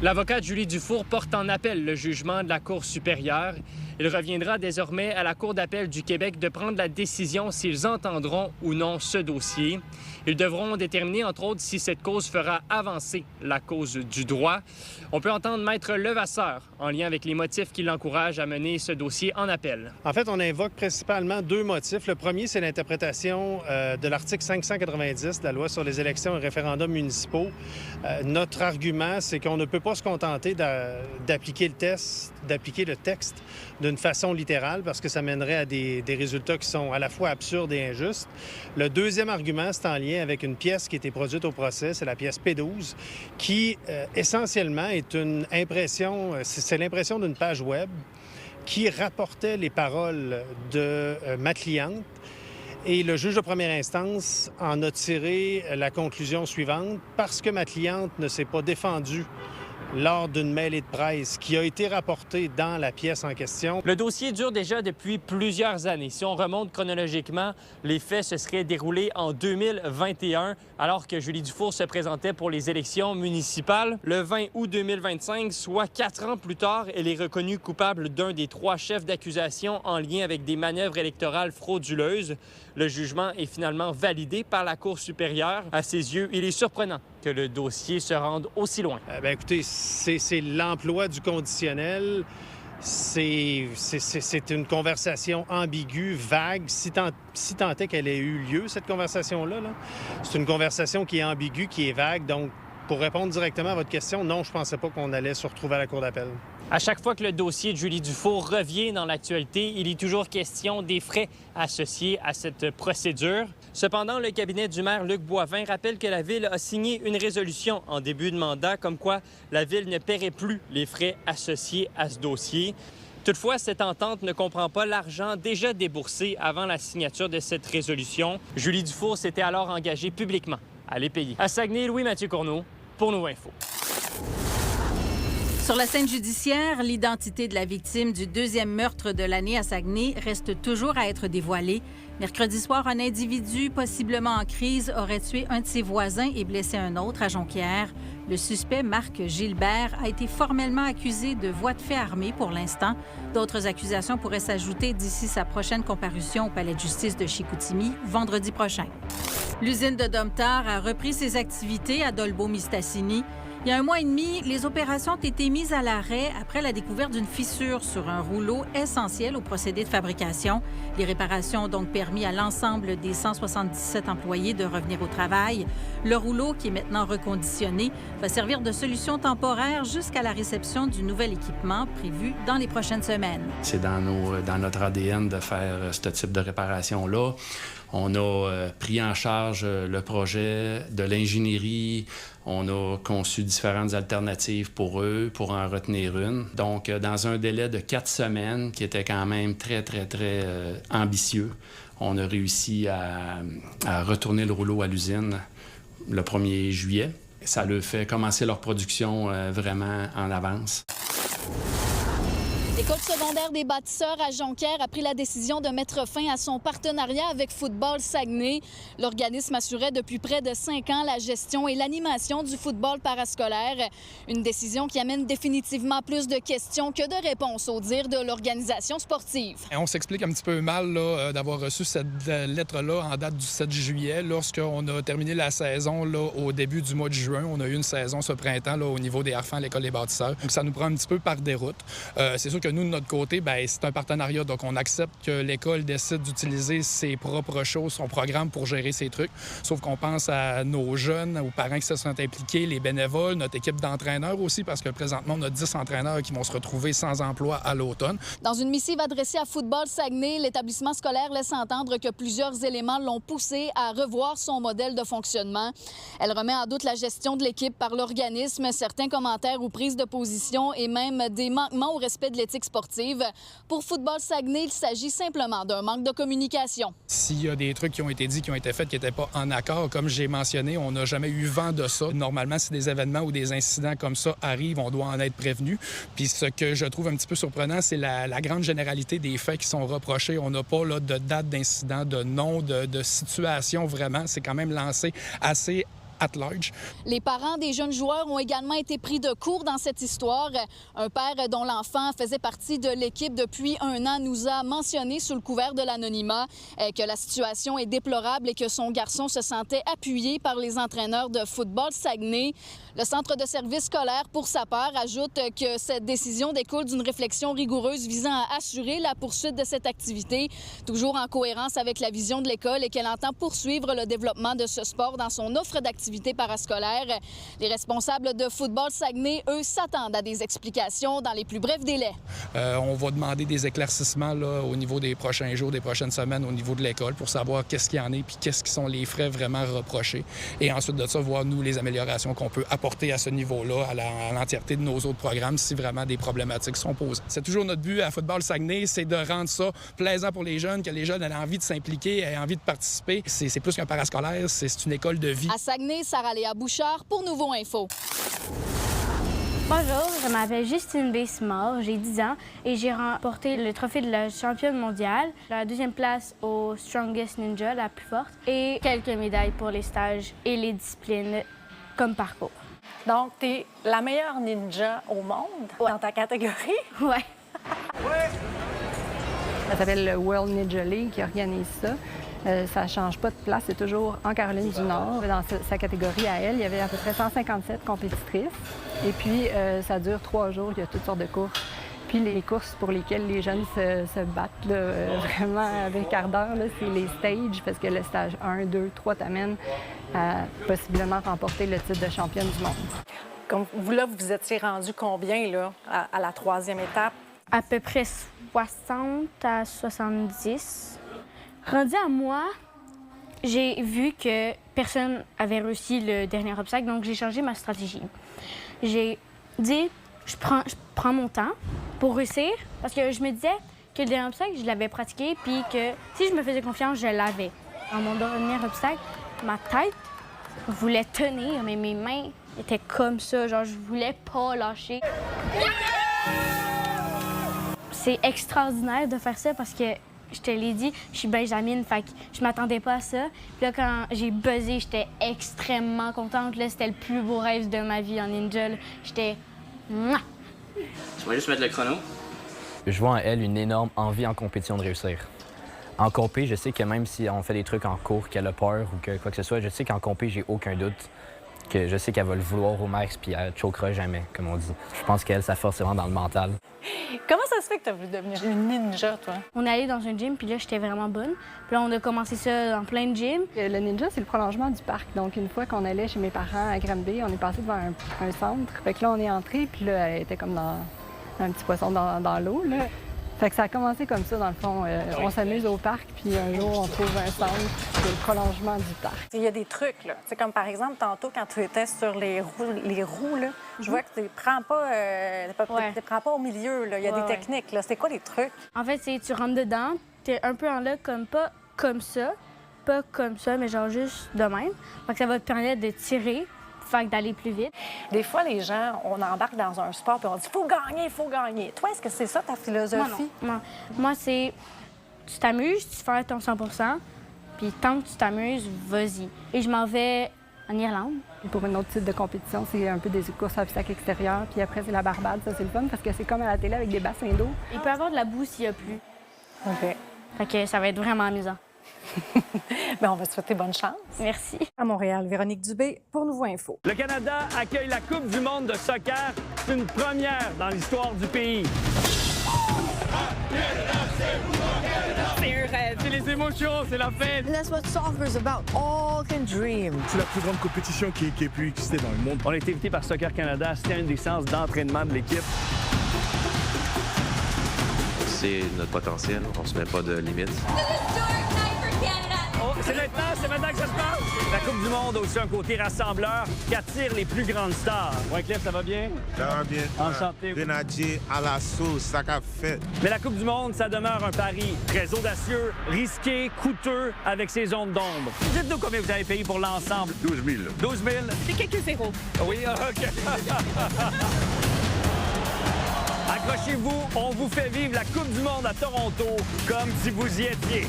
L'avocate Julie Dufour porte en appel le jugement de la Cour supérieure. Il reviendra désormais à la Cour d'appel du Québec de prendre la décision s'ils entendront ou non ce dossier. Ils devront déterminer, entre autres, si cette cause fera avancer la cause du droit. On peut entendre Maître Levasseur en lien avec les motifs qui l'encouragent à mener ce dossier en appel. En fait, on invoque principalement deux motifs. Le premier, c'est l'interprétation de l'article 590 de la loi sur les élections et référendums municipaux. Notre argument, c'est qu'on ne peut pas se contenter d'appliquer le texte d'une façon littérale parce que ça mènerait à des résultats qui sont à la fois absurdes et injustes. Le deuxième argument, c'est en lien avec une pièce qui a été produite au procès, c'est la pièce P12, qui essentiellement est une impression, c'est l'impression d'une page web qui rapportait les paroles de ma cliente. Et le juge de première instance en a tiré la conclusion suivante. Parce que ma cliente ne s'est pas défendue lors d'une mêlée de presse qui a été rapportée dans la pièce en question. Le dossier dure déjà depuis plusieurs années. Si on remonte chronologiquement, les faits se seraient déroulés en 2021, alors que Julie Dufour se présentait pour les élections municipales. Le 20 août 2025, soit 4 ans plus tard, elle est reconnue coupable d'un des 3 chefs d'accusation en lien avec des manœuvres électorales frauduleuses. Le jugement est finalement validé par la Cour supérieure. À ses yeux, il est surprenant que le dossier se rende aussi loin. Écoutez, c'est l'emploi du conditionnel. C'est une conversation ambiguë, vague, si tant est qu'elle ait eu lieu, cette conversation-là. C'est une conversation qui est ambiguë, qui est vague. Donc, pour répondre directement à votre question, non, je ne pensais pas qu'on allait se retrouver à la Cour d'appel. À chaque fois que le dossier de Julie Dufour revient dans l'actualité, il est toujours question des frais associés à cette procédure. Cependant, le cabinet du maire Luc Boivin rappelle que la Ville a signé une résolution en début de mandat comme quoi la Ville ne paierait plus les frais associés à ce dossier. Toutefois, cette entente ne comprend pas l'argent déjà déboursé avant la signature de cette résolution. Julie Dufour s'était alors engagée publiquement à les payer. À Saguenay, Louis-Mathieu Courneau pour Nouveau Info. Sur la scène judiciaire, l'identité de la victime du 2e meurtre de l'année à Saguenay reste toujours à être dévoilée. Mercredi soir, un individu possiblement en crise aurait tué un de ses voisins et blessé un autre à Jonquière. Le suspect, Marc Gilbert, a été formellement accusé de voies de fait armées pour l'instant. D'autres accusations pourraient s'ajouter d'ici sa prochaine comparution au palais de justice de Chicoutimi, vendredi prochain. L'usine de Domtar a repris ses activités à Dolbeau-Mistassini. Il y a 1 mois et demi, les opérations ont été mises à l'arrêt après la découverte d'une fissure sur un rouleau essentiel au procédé de fabrication. Les réparations ont donc permis à l'ensemble des 177 employés de revenir au travail. Le rouleau, qui est maintenant reconditionné, va servir de solution temporaire jusqu'à la réception du nouvel équipement prévu dans les prochaines semaines. C'est dans notre ADN de faire ce type de réparation-là. On a pris en charge le projet de l'ingénierie. On a conçu différentes alternatives pour eux, pour en retenir une. Donc, dans un délai de 4 semaines, qui était quand même très ambitieux, on a réussi à retourner le rouleau à l'usine le 1er juillet. Ça leur fait commencer leur production vraiment en avance. L'école secondaire des bâtisseurs à Jonquière a pris la décision de mettre fin à son partenariat avec Football Saguenay. L'organisme assurait depuis près de 5 ans la gestion et l'animation du football parascolaire. Une décision qui amène définitivement plus de questions que de réponses au dire de l'organisation sportive. On s'explique un petit peu mal d'avoir reçu cette lettre-là en date du 7 juillet. Lorsqu'on a terminé la saison au début du mois de juin, on a eu une saison ce printemps au niveau des harfans à l'école des bâtisseurs. Donc ça nous prend un petit peu par déroute. C'est sûr que nous, de notre côté, c'est un partenariat. Donc, on accepte que l'école décide d'utiliser ses propres choses, son programme pour gérer ses trucs. Sauf qu'on pense à nos jeunes, aux parents qui se sont impliqués, les bénévoles, notre équipe d'entraîneurs aussi, parce que présentement, on a 10 entraîneurs qui vont se retrouver sans emploi à l'automne. Dans une missive adressée à Football Saguenay, l'établissement scolaire laisse entendre que plusieurs éléments l'ont poussé à revoir son modèle de fonctionnement. Elle remet en doute la gestion de l'équipe par l'organisme, certains commentaires ou prises de position et même des manquements au respect de l'éthique sportive. Pour Football Saguenay, il s'agit simplement d'un manque de communication. S'il y a des trucs qui ont été dits, qui ont été faits, qui n'étaient pas en accord, comme j'ai mentionné, on n'a jamais eu vent de ça. Normalement, si des événements ou des incidents comme ça arrivent, on doit en être prévenu. Puis ce que je trouve un petit peu surprenant, c'est la grande généralité des faits qui sont reprochés. On n'a pas de date d'incident, de nom, de situation vraiment. C'est quand même lancé assez at large. Les parents des jeunes joueurs ont également été pris de court dans cette histoire. Un père dont l'enfant faisait partie de l'équipe depuis 1 an nous a mentionné sous le couvert de l'anonymat que la situation est déplorable et que son garçon se sentait appuyé par les entraîneurs de football Saguenay. Le centre de service scolaire, pour sa part, ajoute que cette décision découle d'une réflexion rigoureuse visant à assurer la poursuite de cette activité, toujours en cohérence avec la vision de l'école et qu'elle entend poursuivre le développement de ce sport dans son offre d'activités parascolaires. Les responsables de football Saguenay, eux, s'attendent à des explications dans les plus brefs délais. On va demander des éclaircissements là, au niveau des prochains jours, des prochaines semaines, au niveau de l'école pour savoir qu'est-ce qu'il y en est puis qu'est-ce qui sont les frais vraiment reprochés. Et ensuite de ça, voir, nous, les améliorations qu'on peut apporter à ce niveau-là, à l'entièreté de nos autres programmes, si vraiment des problématiques sont posées. C'est toujours notre but à Football Saguenay, c'est de rendre ça plaisant pour les jeunes, que les jeunes aient envie de s'impliquer, aient envie de participer. C'est plus qu'un parascolaire, c'est une école de vie. À Saguenay, Sarah-Léa Bouchard pour Nouveau Info. Bonjour, je m'appelle Justine Bessimard, j'ai 10 ans et j'ai remporté le trophée de la championne mondiale, la 2e place au Strongest Ninja, la plus forte, et quelques médailles pour les stages et les disciplines comme parcours. Donc, tu es la meilleure ninja au monde dans ta catégorie? Ouais. Ça s'appelle le World Ninja League qui organise ça. Ça ne change pas de place, c'est toujours en Caroline du Nord. Dans sa catégorie à elle, il y avait à peu près 157 compétitrices. Et puis, ça dure 3 jours, il y a toutes sortes de courses. Puis les courses pour lesquelles les jeunes se battent là, vraiment avec ardeur, c'est les stages, parce que le stage 1, 2, 3 t'amène à possiblement remporter le titre de championne du monde. Comme vous, là, vous étiez rendu combien là, à la 3e étape? À peu près 60 à 70. Rendu à moi, j'ai vu que personne avait réussi le dernier obstacle, donc j'ai changé ma stratégie. J'ai dit, je prends mon temps pour réussir, parce que je me disais que le dernier obstacle, je l'avais pratiqué, puis que si je me faisais confiance, je l'avais. Dans mon dernier obstacle, ma tête voulait tenir, mais mes mains étaient comme ça, genre je voulais pas lâcher. C'est extraordinaire de faire ça parce que, je te l'ai dit, je suis benjamine, fait que je m'attendais pas à ça. Puis là, quand j'ai buzzé, j'étais extrêmement contente. Là, c'était le plus beau rêve de ma vie en ninja. J'étais... Mouah! Je vais juste mettre le chrono. Je vois en elle une énorme envie en compétition de réussir. En compé, je sais que même si on fait des trucs en cours, qu'elle a peur ou que quoi que ce soit, je sais qu'en compé, j'ai aucun doute. Que je sais qu'elle va le vouloir au max puis elle choquera jamais, comme on dit. Je pense qu'elle, sa force, c'est vraiment dans le mental. Comment ça se fait que tu as voulu devenir une ninja, toi? On est allé dans un gym, puis là, j'étais vraiment bonne. Puis là, on a commencé ça dans plein de gyms. Le ninja, c'est le prolongement du parc. Donc, une fois qu'on allait chez mes parents à Granby, on est passé devant un centre. Fait que là, on est entré, puis là, elle était comme dans un petit poisson dans l'eau, là. Fait que ça a commencé comme ça, dans le fond. On s'amuse au parc, puis un jour, on trouve un centre, c'est le prolongement du parc. Il y a des trucs, là. C'est comme, par exemple, tantôt, quand tu étais sur les roues là, je vois que tu ne prends pas au milieu, là. Il y a des techniques, là. C'est quoi les trucs? En fait, c'est tu rentres dedans, tu es un peu en là, comme pas comme ça, mais genre juste de même. Fait que ça va te permettre de tirer, fait que d'aller plus vite. Des fois, les gens, on embarque dans un sport puis on dit « faut gagner, il faut gagner ». Toi, est-ce que c'est ça ta philosophie? Non. Moi, c'est tu t'amuses, tu fais ton 100 %, puis tant que tu t'amuses, vas-y. Et je m'en vais en Irlande. Et pour un autre type de compétition, c'est un peu des courses à obstacles extérieurs, puis après, c'est la Barbade. Ça, c'est le fun parce que c'est comme à la télé avec des bassins d'eau. Il peut y avoir de la boue s'il n'y a plus. OK. Fait que ça va être vraiment amusant. Bien, on va te souhaiter bonne chance. Merci. À Montréal, Véronique Dubé pour Nouveau Info. Le Canada accueille la Coupe du monde de soccer. C'est une première dans l'histoire du pays. C'est un rêve. C'est les émotions, c'est la fête. That's what soccer is about. All can dream. C'est la plus grande compétition qui ait pu exister dans le monde. On a été invité par Soccer Canada. C'était une des séances d'entraînement de l'équipe. C'est notre potentiel. On se met pas de limites. Oh, c'est maintenant que ça se passe. La Coupe du monde a aussi un côté rassembleur qui attire les plus grandes stars. Ouais, Cliff, ça va bien? Ça va bien. Enchanté. Grenadier à la sauce, ça qu'a fait. Mais la Coupe du monde, ça demeure un pari très audacieux, risqué, coûteux, avec ses zones d'ombre. Dites-nous combien vous avez payé pour l'ensemble. 12 000. 12 000? C'est quelques zéros. Oui, OK. Accrochez-vous, on vous fait vivre la Coupe du monde à Toronto comme si vous y étiez.